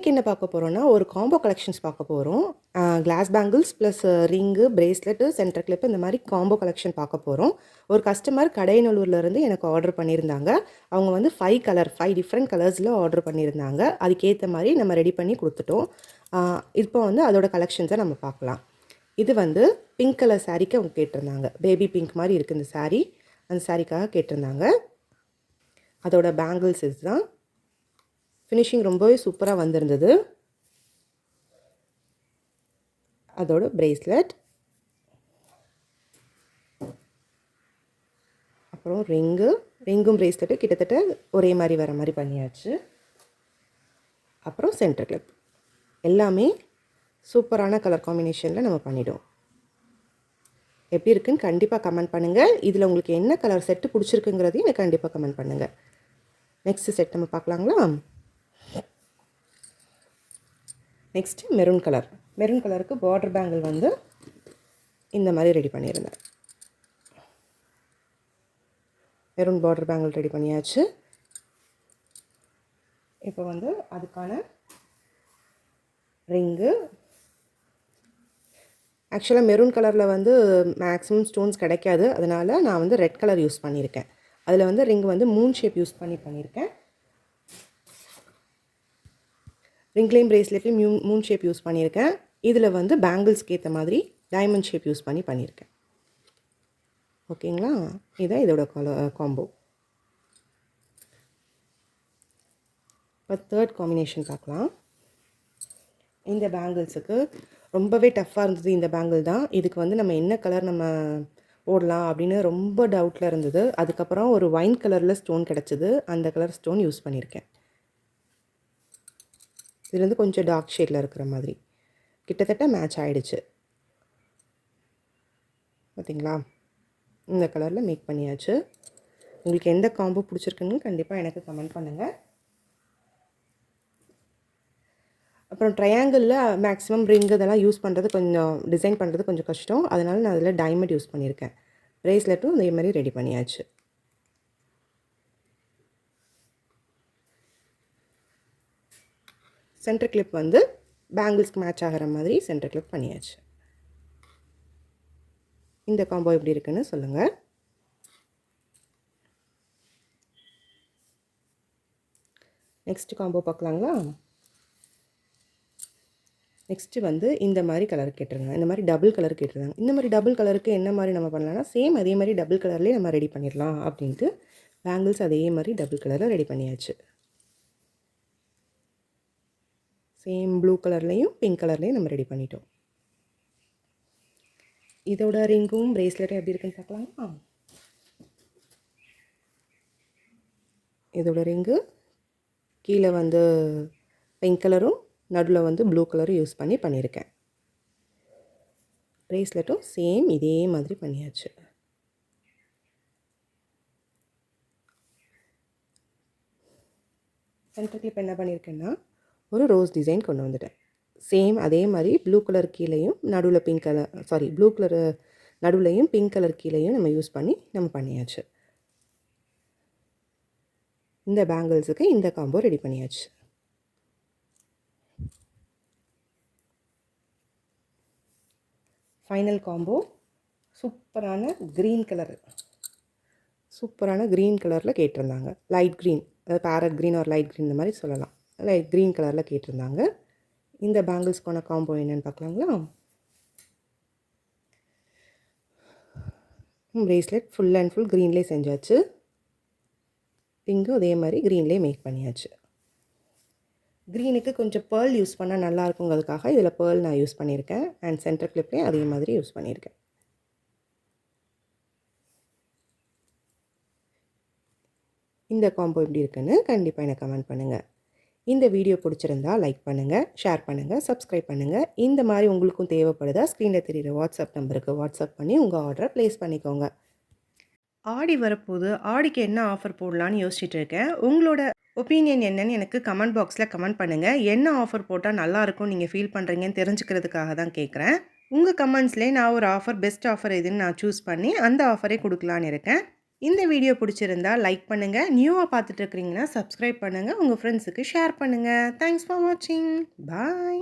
இன்றைக்கி என்ன பார்க்க போகிறோன்னா ஒரு காம்போ கலெக்ஷன்ஸ் பார்க்க போகிறோம். Glass bangles plus ring, bracelet, centre clip இந்த மாதிரி காம்போ கலெக்ஷன் பார்க்க போகிறோம். ஒரு கஸ்டமர் கடையநல்லூர்லேருந்து எனக்கு ஆர்டர் பண்ணியிருந்தாங்க. அவங்க வந்து 5 டிஃப்ரெண்ட் கலர்ஸில் ஆர்டர் பண்ணியிருந்தாங்க. அதுக்கேற்ற மாதிரி நம்ம ரெடி பண்ணி கொடுத்துட்டோம். இப்போ வந்து அதோட கலெக்ஷன்ஸை நம்ம பார்க்கலாம். இது வந்து பிங்க் கலர் சாரீக்கு அவங்க கேட்டிருந்தாங்க. பேபி பிங்க் மாதிரி இருக்குது இந்த சாரீ. அந்த சாரீக்காக கேட்டிருந்தாங்க. அதோட பேங்கிள்ஸ் இதுதான். ஃபினிஷிங் ரொம்பவே சூப்பராக வந்திருந்தது. அதோட பிரேஸ்லெட், அப்புறம் ரிங்கும் பிரேஸ்லெட்டும் கிட்டத்தட்ட ஒரே மாதிரி வர மாதிரி பண்ணியாச்சு. அப்புறம் சென்டர் கிளிப் எல்லாமே சூப்பரான கலர் காம்பினேஷனில் நம்ம பண்ணிவிடுவோம். எப்படி இருக்குன்னு கண்டிப்பாக கமெண்ட் பண்ணுங்கள். இதில் உங்களுக்கு என்ன கலர் செட்டு பிடிச்சிருக்குங்கிறதையும் எனக்கு கண்டிப்பாக கமெண்ட் பண்ணுங்கள். நெக்ஸ்ட் செட் நம்ம பார்க்கலாங்களா? நெக்ஸ்ட்டு மெரூன் கலருக்கு பார்டர் பேங்கிள் வந்து இந்த மாதிரி ரெடி பண்ணியிருந்தேன். மெரூன் பார்டர் பேங்கிள் ரெடி பண்ணியாச்சு. இப்போ வந்து அதுக்கான ரிங்கு, ஆக்சுவலாக மெரூன் கலரில் வந்து மேக்ஸிமம் ஸ்டோன்ஸ் கிடைக்காது. அதனால் நான் வந்து ரெட் கலர் யூஸ் பண்ணியிருக்கேன். அதில் வந்து ரிங் வந்து மூன் ஷேப் யூஸ் பண்ணியிருக்கேன். ரிங்லேயும் பிரேஸ்லெட்லேயும் மூன் ஷேப் யூஸ் பண்ணியிருக்கேன். இதில் வந்து பேங்கிள்ஸ்க்கு ஏற்ற மாதிரி டைமண்ட் ஷேப் யூஸ் பண்ணியிருக்கேன். ஓகேங்களா? இதுதான் இதோட காம்போ. இப்போ தேர்ட் காம்பினேஷன் பார்க்கலாம். இந்த பேங்கிள்ஸுக்கு ரொம்பவே டஃப்பாக இருந்தது இந்த பேங்கிள் தான். இதுக்கு வந்து நம்ம என்ன கலர் நம்ம போடலாம் அப்படின்னு ரொம்ப டவுட்டில் இருந்தது. அதுக்கப்புறம் ஒரு ஒயின் கலரில் ஸ்டோன் கிடச்சிது. அந்த கலர் ஸ்டோன் யூஸ் பண்ணியிருக்கேன். இதுலேருந்து கொஞ்சம் டார்க் ஷேடில் இருக்கிற மாதிரி கிட்டத்தட்ட மேட்ச் ஆகிடுச்சு. பார்த்திங்களா? இந்த கலரில் மேக் பண்ணியாச்சு. உங்களுக்கு எந்த காம்போ பிடிச்சிருக்குன்னு கண்டிப்பாக எனக்கு கமெண்ட் பண்ணுங்கள். அப்புறம் ட்ரையாங்கிளில் மேக்ஸிமம் ரிங் இதெல்லாம் யூஸ் பண்ணுறது கொஞ்சம் டிசைன் பண்ணுறது கொஞ்சம் கஷ்டம். அதனால் நான் அதில் டைமண்ட் யூஸ் பண்ணியிருக்கேன். பிரேஸ்லெட்டும் இதே மாதிரி ரெடி பண்ணியாச்சு. சென்டர் கிளிப் வந்து பேங்கிள்ஸ்க்கு மேட்ச் ஆகிற மாதிரி சென்டர் கிளிப் பண்ணியாச்சு. இந்த காம்போ எப்படி இருக்குன்னு சொல்லுங்கள். Next combo பார்க்கலாங்களா? நெக்ஸ்ட்டு வந்து இந்த மாதிரி கலர் கேட்டிருந்தாங்க. இந்த மாதிரி டபுள் கலர் கேட்டிருந்தாங்க. இந்த மாதிரி டபுள் கலருக்கு என்ன மாதிரி நம்ம பண்ணலாம்னா சேம் அதே மாதிரி டபுள் கலர்லேயே நம்ம ரெடி பண்ணிடலாம் அப்படின்ட்டு பேங்கிள்ஸ் அதே மாதிரி டபுள் கலரில் ரெடி பண்ணியாச்சு. சேம் ப்ளூ கலர்லேயும் பிங்க் கலர்லேயும் நம்ம ரெடி பண்ணிட்டோம். இதோட ரிங்கும் பிரேஸ்லெட்டும் எப்படி இருக்குன்னு பார்க்கலாமா? இதோட ரிங்கு கீழே வந்து பிங்க் கலரும் நடுவில் வந்து ப்ளூ கலரும் யூஸ் பண்ணியிருக்கேன். பிரேஸ்லெட்டும் சேம் இதே மாதிரி பண்ணியாச்சு. சென்டர் கிளிப் என்ன பண்ணியிருக்கேன்னா ஒரு ரோஸ் டிசைன் கொண்டு வந்துட்டேன். சேம் அதே மாதிரி ப்ளூ கலர் கீழேயும் நடுவில் ப்ளூ கலர் நடுவுலையும் பிங்க் கலர் கீழேயும் நம்ம யூஸ் பண்ணி நம்ம பண்ணியாச்சு. இந்த பேங்கிள்ஸுக்கு இந்த காம்போ ரெடி பண்ணியாச்சு. ஃபைனல் காம்போ சூப்பரான க்ரீன் கலரில் கேட்டிருந்தாங்க. லைட் க்ரீன், அதாவது பேரட் க்ரீன் ஒரு லைட் க்ரீன் இந்த மாதிரி சொல்லலாம். லைட் க்ரீன் கலரில் கேட்டிருந்தாங்க. இந்த பேங்கிள்ஸ்க்கான காம்போ என்னென்னு பார்க்கலாங்களா? பிரேஸ்லெட் ஃபுல் அண்ட் ஃபுல் க்ரீன்லேயே செஞ்சாச்சு. பிங்கும் அதே மாதிரி க்ரீன்லேயே மேக் பண்ணியாச்சு. க்ரீனுக்கு கொஞ்சம் பேர்ல் யூஸ் பண்ணால் நல்லா இருக்குங்கிறதுக்காக இதில் பேர்ல் நான் யூஸ் பண்ணியிருக்கேன். அண்ட் சென்டர் கிளிப்லேயும் அதே மாதிரி யூஸ் பண்ணியிருக்கேன். இந்த காம்போ எப்படி இருக்குன்னு கண்டிப்பாக எனக்கு கமெண்ட் பண்ணுங்கள். இந்த வீடியோ பிடிச்சிருந்தா லைக் பண்ணுங்கள், ஷேர் பண்ணுங்கள், சப்ஸ்கிரைப் பண்ணுங்கள். இந்த மாதிரி உங்களுக்கும் தேவைப்படுதா ஸ்க்ரீனில் தெரிகிற வாட்ஸ்அப் நம்பருக்கு வாட்ஸ்அப் பண்ணி உங்கள் ஆர்டரை ப்ளேஸ் பண்ணிக்கோங்க. ஆடி வரப்போகுது. ஆடிக்கு என்ன ஆஃபர் போடலான்னு யோசிச்சுட்டு இருக்கேன். உங்களோட ஒப்பீனியன் என்னன்னு எனக்கு கமெண்ட் பாக்ஸில் கமெண்ட் பண்ணுங்கள். என்ன ஆஃபர் போட்டால் நல்லாயிருக்கும் நீங்கள் ஃபீல் பண்ணுறீங்கன்னு தெரிஞ்சுக்கிறதுக்காக தான் கேட்குறேன். உங்கள் கமெண்ட்ஸ்லேயே நான் ஒரு ஆஃபர், பெஸ்ட் ஆஃபர் எதுன்னு நான் சூஸ் பண்ணி அந்த ஆஃபரே கொடுக்கலான்னு இருக்கேன். இந்த வீடியோ பிடிச்சிருந்தா லைக் பண்ணுங்கள். நியூவாக பார்த்துட்டு இருக்கிறீங்கன்னா சப்ஸ்கிரைப் பண்ணுங்கள். உங்கள் ஃப்ரெண்ட்ஸுக்கு ஷேர் பண்ணுங்கள். தேங்க்ஸ் ஃபார் வாட்சிங். பாய்.